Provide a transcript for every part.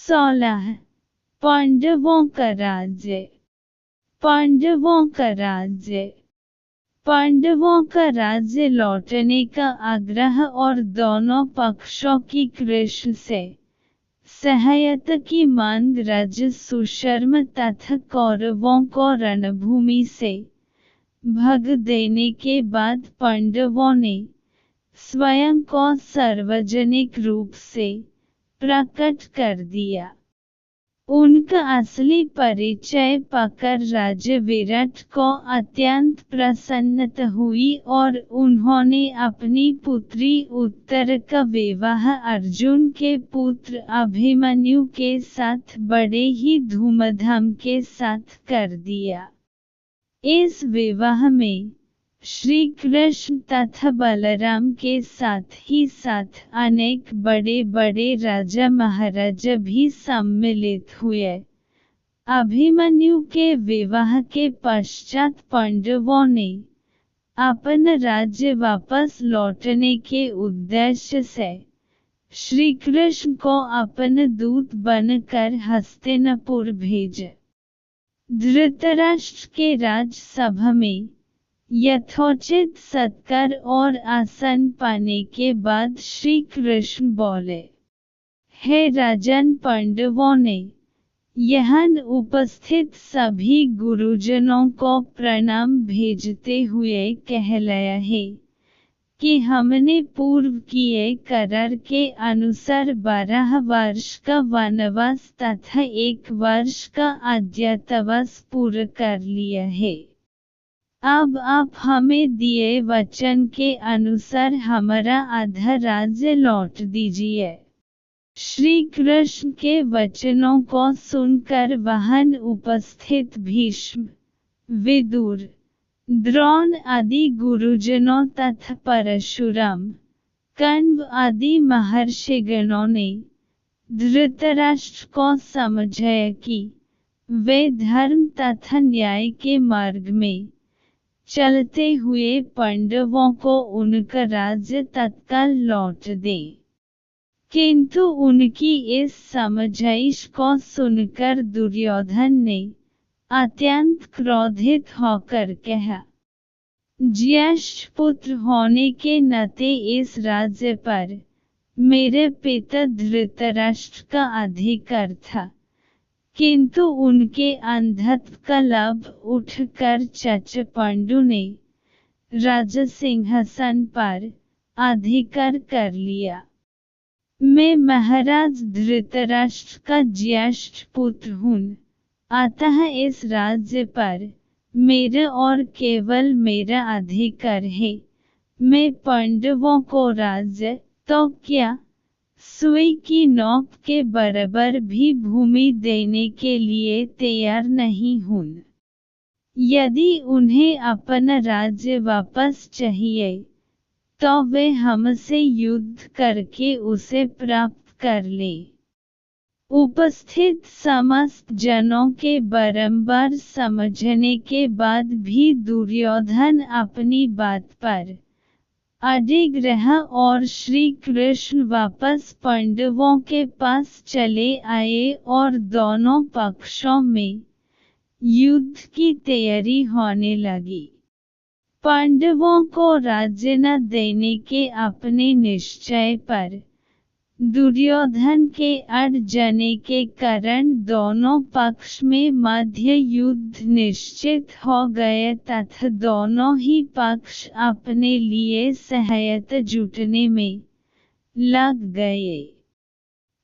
16 पांडवों का राज्य। पांडवों का राज्य। पांडवों का राज्य लौटने का आग्रह और दोनों पक्षों की कृष्ण से सहायता की मांग राज्य सुशर्मा तथा कौरवों को रणभूमि से भग देने के बाद पांडवों ने स्वयं को सार्वजनिक रूप से प्रकट कर दिया। उनका असली परिचय पाकर राजा विराट को अत्यंत प्रसन्नता हुई और उन्होंने अपनी पुत्री उत्तरा का विवाह अर्जुन के पुत्र अभिमन्यु के साथ बड़े ही धूमधाम के साथ कर दिया। इस विवाह में श्री कृष्ण तथा बलराम के साथ ही साथ अनेक बड़े बड़े राजा महाराजा भी सम्मिलित हुए। अभिमन्यु के विवाह के पश्चात पांडवों ने अपना राज्य वापस लौटने के उद्देश्य से श्री कृष्ण को अपना दूत बनकर हस्तिनापुर भेजा। धृतराष्ट्र के राजसभा में यथोचित सत्कार और आसन पाने के बाद श्री कृष्ण बोले, हे राजन, पांडवों ने यहाँ उपस्थित सभी गुरुजनों को प्रणाम भेजते हुए कहलाया है कि हमने पूर्व किए करार के अनुसार 12 वर्ष का वनवास तथा 1 वर्ष का अज्ञातवास पूरा कर लिया है। अब आप हमें दिए वचन के अनुसार हमारा आधा राज्य लौट दीजिए। श्री कृष्ण के वचनों को सुनकर वहां उपस्थित भीष्म, विदुर, द्रोण आदि गुरुजनों तथा परशुराम, कण्व आदि महर्षिगणों ने धृतराष्ट्र को समझाया कि वे धर्म तथा न्याय के मार्ग में चलते हुए पांडवों को उनका राज्य तत्काल लौट दें। किंतु उनकी इस समझाइश को सुनकर दुर्योधन ने अत्यंत क्रोधित होकर कहा, ज्येष्ठ पुत्र होने के नाते इस राज्य पर मेरे पिता धृतराष्ट्र का अधिकार था, किंतु उनके अंधत्व का लाभ उठाकर चाचा पांडु ने राजा सिंहासन पर अधिकार कर लिया। मैं महाराज धृतराष्ट्र का ज्येष्ठ पुत्र हूँ, अतः इस राज्य पर मेरा और केवल मेरा अधिकार है। मैं पांडवों को राज्य तो क्या, सुई की नोक के बराबर भी भूमि देने के लिए तैयार नहीं हूँ। यदि उन्हें अपना राज्य वापस चाहिए तो वे हमसे युद्ध करके उसे प्राप्त कर लें। उपस्थित समस्त जनों के बारंबार समझने के बाद भी दुर्योधन अपनी बात पर अडिग रहा और श्री कृष्ण वापस पांडवों के पास चले आए और दोनों पक्षों में युद्ध की तैयारी होने लगी। पांडवों को राज्य न देने के अपने निश्चय पर दुर्योधन के अड़ जाने के कारण दोनों पक्ष में मध्य युद्ध निश्चित हो गया तथा दोनों ही पक्ष अपने लिए सहायता जुटाने में लग गए।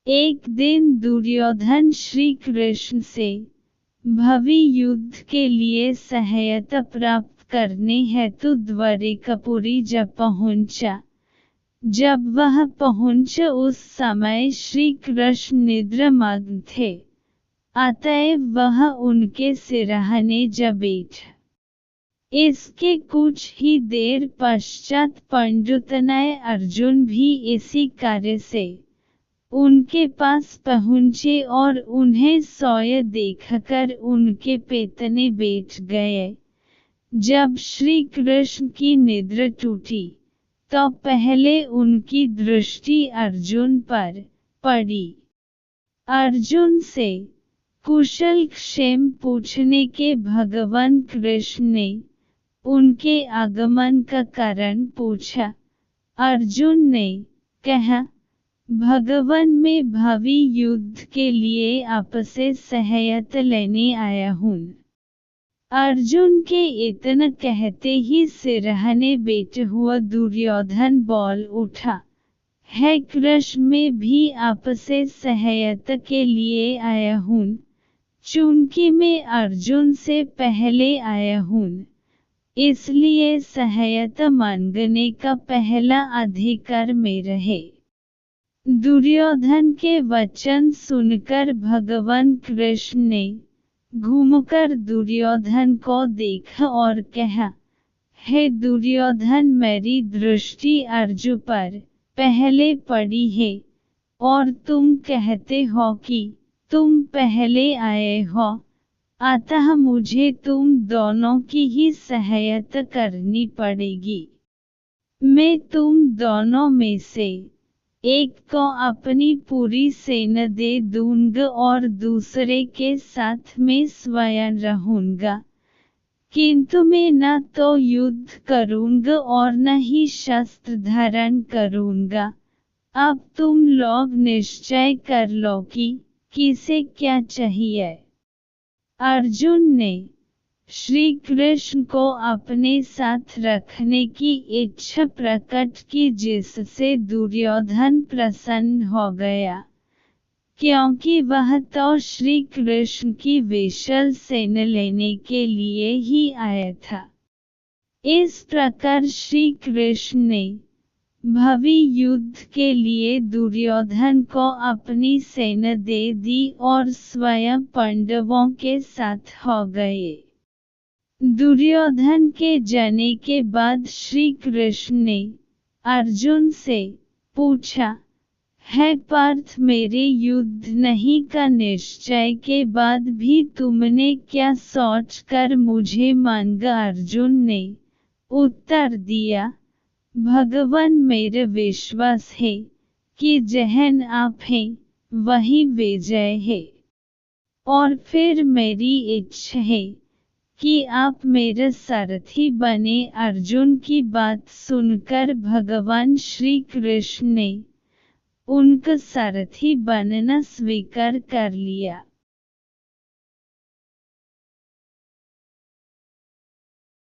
एक दिन दुर्योधन श्री कृष्ण से भावी युद्ध के लिए सहायता प्राप्त करने हेतु द्वारिकापुरी जा पहुंचा। जब वह पहुंचा उस समय श्री कृष्ण निद्रामग्न थे, अतएव वह उनके सिरहाने जा बैठा। इसके कुछ ही देर पश्चात पंडितनय अर्जुन भी इसी कार्य से उनके पास पहुंचे और उन्हें सोए देखकर उनके पेतने बैठ गए। जब श्री कृष्ण की निद्रा टूटी तो पहले उनकी दृष्टि अर्जुन पर पड़ी। अर्जुन से कुशल क्षेम पूछने के भगवान कृष्ण ने उनके आगमन का कारण पूछा। अर्जुन ने कहा, भगवान मैं भावी युद्ध के लिए आपसे सहायता लेने आया हूँ। अर्जुन के इतना कहते ही सिरहाने बैठा हुआ दुर्योधन बोल उठा, है कृष्ण मैं भी आपसे सहायता के लिए आया हूँ, चूंकि मैं अर्जुन से पहले आया हूँ, इसलिए सहायता मांगने का पहला अधिकार मेरा है। दुर्योधन के वचन सुनकर भगवान कृष्ण ने घूमकर दुर्योधन को देखा और कहा, हे दुर्योधन मेरी दृष्टि अर्जुन पर पहले पड़ी है और तुम कहते हो कि तुम पहले आए हो, अतः मुझे तुम दोनों की ही सहायता करनी पड़ेगी। मैं तुम दोनों में से एक को अपनी पूरी सेना दे दूंगा और दूसरे के साथ मैं स्वयं रहूंगा, किंतु मैं न तो युद्ध करूंगा और न ही शस्त्र धारण करूंगा। अब तुम लोग निश्चय कर लो कि किसे क्या चाहिए। अर्जुन ने श्री कृष्ण को अपने साथ रखने की इच्छा प्रकट की, जिससे दुर्योधन प्रसन्न हो गया, क्योंकि वह तो श्री कृष्ण की विशाल सेना लेने के लिए ही आया था। इस प्रकार श्री कृष्ण ने भावी युद्ध के लिए दुर्योधन को अपनी सेना दे दी और स्वयं पांडवों के साथ हो गए। दुर्योधन के जाने के बाद श्री कृष्ण ने अर्जुन से पूछा, है पार्थ मेरे युद्ध नहीं का निश्चय के बाद भी तुमने क्या सोचकर मुझे मांगा। अर्जुन ने उत्तर दिया, भगवान मेरा विश्वास है कि जहन आप हैं वही विजय है, और फिर मेरी इच्छा है कि आप मेरे सारथी बने। अर्जुन की बात सुनकर भगवान श्री कृष्ण ने उनका सारथी बनना स्वीकार कर लिया।